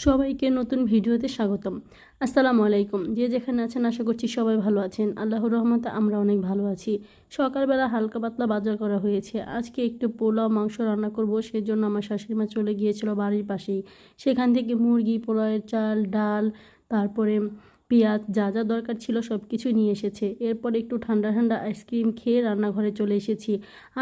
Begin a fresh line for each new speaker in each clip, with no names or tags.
সবাইকে নতুন ভিডিওতে স্বাগতম। আসসালামু আলাইকুম। যে যেখানে আছেন আশা করছি সবাই ভালো আছেন। আল্লাহর রহমতে আমরা অনেক ভালো আছি। সকালবেলা হালকা পাতলা বাজার করা হয়েছে। আজকে একটু পোলাও মাংস রান্না করব, সেজন্য আমার শাশুড়িমা চলে গিয়েছিল বাড়ির পাশেই। সেখান থেকে মুরগি, পোলাওয়ের চাল, ডাল, তারপরে পেঁয়াজ, যা যা দরকার ছিল সব কিছু নিয়ে এসেছে। এরপর একটু ঠান্ডা ঠান্ডা আইসক্রিম খেয়ে রান্নাঘরে চলে এসেছি।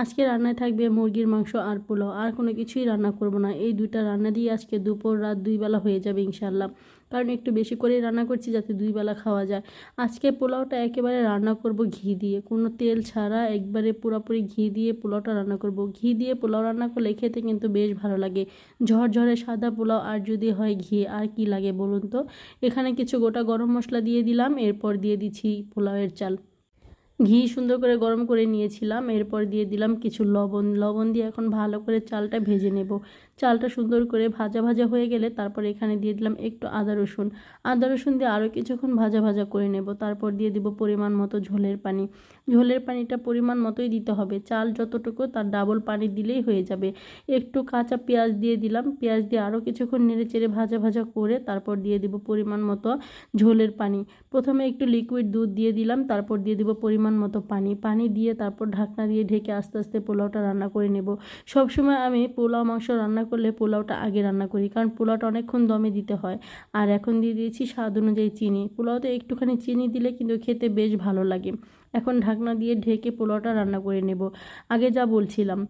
আজকে রান্নায় থাকবে মুরগির মাংস আর পোলাও, আর কোনো কিছুই রান্না করব না। এই দুইটা রান্না দিয়ে আজকে দুপুর রাত দুই বেলা হয়ে যাবে ইনশাল্লাহ। কারণ একটু বেশি করেই রান্না করছি যাতে দুই বেলা খাওয়া যায়। আজকে পোলাওটা একেবারে রান্না করব ঘি দিয়ে, কোনো তেল ছাড়া একবারে পুরোপুরি ঘি দিয়ে পোলাওটা রান্না করব। ঘি দিয়ে পোলাও রান্না করলে খেতে কিন্তু বেশ ভালো লাগে। ঝরঝরে সাদা পোলাও আর যদি হয় ঘি, আর কি লাগে বলুন তো। এখানে কিছু গোটা গরম মশলা দিয়ে দিলাম, এরপর দিয়ে দিচ্ছি পোলাওয়ের চাল। ঘি সুন্দর করে গরম করে নিয়েছিলাম, এরপর দিয়ে দিলাম কিছু লবণ দিয়ে এখন ভালো করে চালটা ভেজে নেব। চালটা সুন্দর করে ভাজা ভাজা হয়ে গেলে তারপর এখানে দিয়ে দিলাম একটু আদা রসুন দিয়ে আরও কিছুক্ষণ ভাজা ভাজা করে নেব। তারপর দিয়ে দিব পরিমাণ মতো ঝোলের পানি। ঝোলের পানিটা পরিমাণ মতোই দিতে হবে, চাল যতটুকু তার ডাবল পানি দিলেই হয়ে যাবে। একটু কাঁচা পেঁয়াজ দিয়ে দিলাম, পেঁয়াজ দিয়ে আরও কিছুক্ষণ নেড়ে চেড়ে ভাজা ভাজা করে তারপর দিয়ে দিব পরিমাণ মতো ঝোলের পানি। প্রথমে একটু লিকুইড দুধ দিয়ে দিলাম, তারপর দিয়ে দিব পরিমাণ মতো পানি দিয়ে তারপর ঢাকনা দিয়ে ঢেকে আস্তে আস্তে পোলাওটা রান্না করে নেব। সবসময় আমি পোলাও মাংস রান্না করলে পোলাওটা আগে রান্না করি, কারণ পোলাওটা অনেকক্ষণ দমে দিতে হয়। আর এখন দিয়ে দিয়েছি স্বাদ অনুযায়ী চিনি। পোলাওতে একটুখানি চিনি দিলে কিন্তু খেতে বেশ ভালো লাগে। এখন ঢাকনা দিয়ে ঢেকে পোলাওটা রান্না করে নেব। আগে যা বলছিলাম,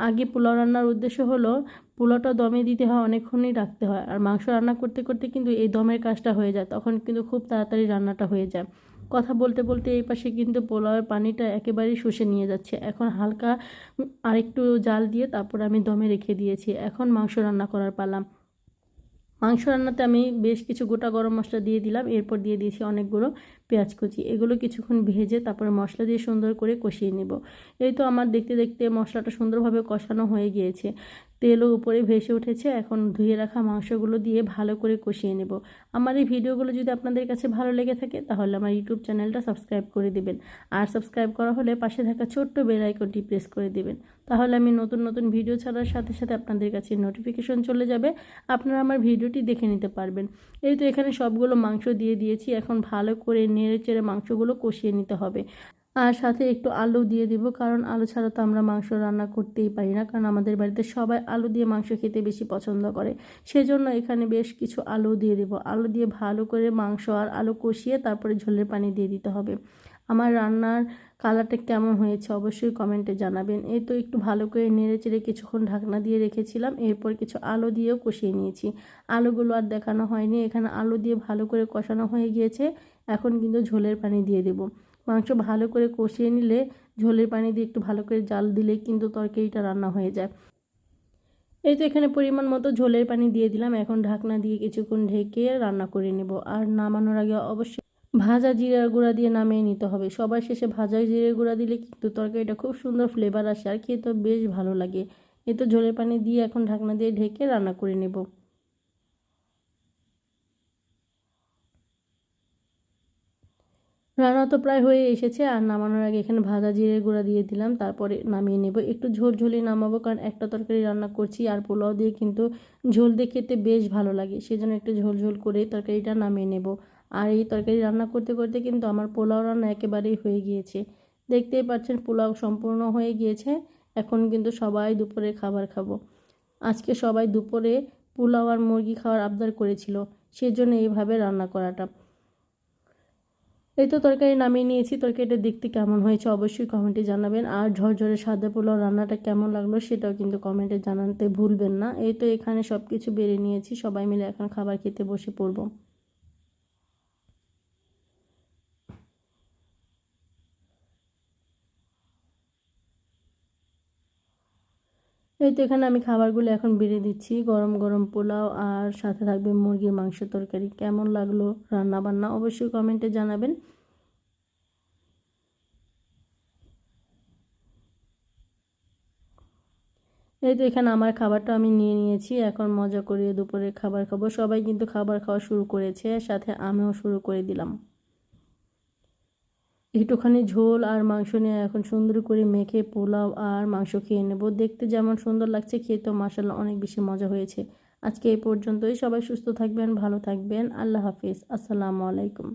আগে পোলাও রান্নার উদ্দেশ্য হলো পোলাওটা দমে দিতে হয়, অনেকক্ষণই রাখতে হয়। আর মাংস রান্না করতে করতে কিন্তু এই দমের কাজটা হয়ে যায়, তখন কিন্তু খুব তাড়াতাড়ি রান্নাটা হয়ে যায়। কথা বলতে বলতে এই পাশে কিন্তু পোলাওয়ের পানিটা একেবারেই শুষে নিয়ে যাচ্ছে। এখন হালকা আরেকটু জাল দিয়ে তারপর আমি দমে রেখে দিয়েছি। এখন মাংস রান্না করার পালা। মাংস রান্নাতে আমি বেশ কিছু গোটা গরম মশলা দিয়ে দিলাম, এরপর দিয়ে দিয়েছি অনেকগুলো পেঁয়াজ কুচি। এগুলো কিছুক্ষণ ভেজে তারপরে মশলা দিয়ে সুন্দর করে কষিয়ে নেব। এই তো আমার দেখতে দেখতে মশলাটা সুন্দরভাবে কষানো হয়ে গিয়েছে, তেলও উপরে ভেসে উঠেছে। এখন ধুয়ে রাখা মাংসগুলো দিয়ে ভালো করে কষিয়ে নেব। আমার এই ভিডিওগুলো যদি আপনাদের কাছে ভালো লেগে থাকে তাহলে আমার ইউটিউব চ্যানেলটা সাবস্ক্রাইব করে দেবেন। আর সাবস্ক্রাইব করা হলে পাশে থাকা ছোট্ট বেল আইকনটি প্রেস করে দেবেন। তাহলে আমি নতুন নতুন ভিডিও ছাড়ার সাথে সাথে আপনাদের কাছে নোটিফিকেশন চলে যাবে, আপনারা আমার ভিডিওটি দেখে নিতে পারবেন। এই তো এখানে সবগুলো মাংস দিয়ে দিয়েছি। এখন ভালো করে নেড়ে চেড়ে মাংসগুলো কষিয়ে নিতে হবে। আর সাথে একটু আলু দিয়ে দিব, কারণ আলু ছাড়া তো আমরা মাংস রান্না করতেই পারি না, কারণ আমাদের বাড়িতে সবাই আলু দিয়ে মাংস খেতে বেশি পছন্দ করে। সেজন্য এখানে বেশ কিছু আলু দিয়ে দেব। আলু দিয়ে ভালো করে মাংস আর আলু কষিয়ে তারপরে ঝোলের পানি দিয়ে দিতে হবে। আমার রান্নার কালারটা কেমন হয়েছে অবশ্যই কমেন্টে জানাবেন। এই তো একটু ভালো করে নেড়ে চেড়ে কিছুক্ষণ ঢাকনা দিয়ে রেখেছিলাম, এরপর কিছু আলু দিয়েও কষিয়ে নিয়েছি। আলুগুলো আর দেখানো হয়নি, এখানে আলু দিয়ে ভালো করে কষানো হয়ে গিয়েছে। এখন কিন্তু ঝোলের পানি দিয়ে দেব। মাংস ভালো করে কষিয়ে নিলে ঝোলের পানি দিয়ে একটু ভালো করে জাল দিলে কিন্তু তরকারিটা রান্না হয়ে যায়। এই তো এখানে পরিমাণ মতো ঝোলের পানি দিয়ে দিলাম। এখন ঢাকনা দিয়ে কিছুক্ষণ ঢেকে রান্না করে নেব। আর নামানোর আগে অবশ্যই ভাজা জিরার গুঁড়া দিয়ে নামিয়ে নিতে হবে। সবার শেষে ভাজা জিরার গুঁড়া দিলে কিন্তু তরকারিটা খুব সুন্দর ফ্লেভার আসে আর খেতে বেশ ভালো লাগে। এই তো ঝোলের পানি দিয়ে এখন ঢাকনা দিয়ে ঢেকে রান্না করে নেব। রান্না তো প্রায় হয়ে এসেছে, আর নামানোর আগে এখানে ভাজা জিরের গুঁড়া দিয়ে দিলাম, তারপরে নামিয়ে নেব। একটু ঝোল ঝোলই নামাবো, কারণ একটা তরকারি রান্না করছি আর পোলাও দিয়ে কিন্তু ঝোল দিয়ে খেতে বেশ ভালো লাগে। সেজন্য একটু ঝোল ঝোল করে তরকারিটা নামিয়ে নেব। আর এই তরকারি রান্না করতে করতে কিন্তু আমার পোলাও রান্না একেবারেই হয়ে গিয়েছে। দেখতেই পাচ্ছেন পোলাও সম্পূর্ণ হয়ে গিয়েছে। এখন কিন্তু সবাই দুপুরে খাবার খাবো। আজকে সবাই দুপুরে পোলাও আর মুরগি খাওয়ার আবদার করেছিল, সেজন্য এইভাবে রান্না করাটা। এই তো তরকারি নামিয়ে নিয়েছি। তরকারিটা দেখতে কেমন হয়েছে অবশ্যই কমেন্টে জানাবেন। আর ঝরঝরে সাদা পোলাও রান্নাটা কেমন লাগলো সেটাও কিন্তু কমেন্টে জানাতে ভুলবেন না। এই তো এখানে সব কিছু বেড়ে নিয়েছি, সবাই মিলে এখন খাবার খেতে বসে পড়ব। এই তো এখানে আমি খাবারগুলো এখন বেড়ে দিচ্ছি। গরম গরম পোলাও আর সাথে থাকবে মুরগির মাংস তরকারি। কেমন লাগলো রান্না বান্না অবশ্যই কমেন্টে জানাবেন। এই তো এখানে আমার খাবারটা আমি নিয়ে নিয়েছি। এখন মজা করে দুপুরে খাবার খাবো। সবাই কিন্তু খাবার খাওয়া শুরু করেছে, সাথে আমিও শুরু করে দিলাম। একটুখানি ঝোল আর মাংস নিয়ে এখন সুন্দর করে মেখে পোলাও আর মাংস খেয়ে নেব। দেখতে যেমন সুন্দর লাগছে, খেতেও মাশাআল্লাহ অনেক বেশি মজা হয়েছে। আজকে এই পর্যন্তই। সবাই সুস্থ থাকবেন, ভালো থাকবেন। আল্লাহ হাফিজ। আসসালামু আলাইকুম।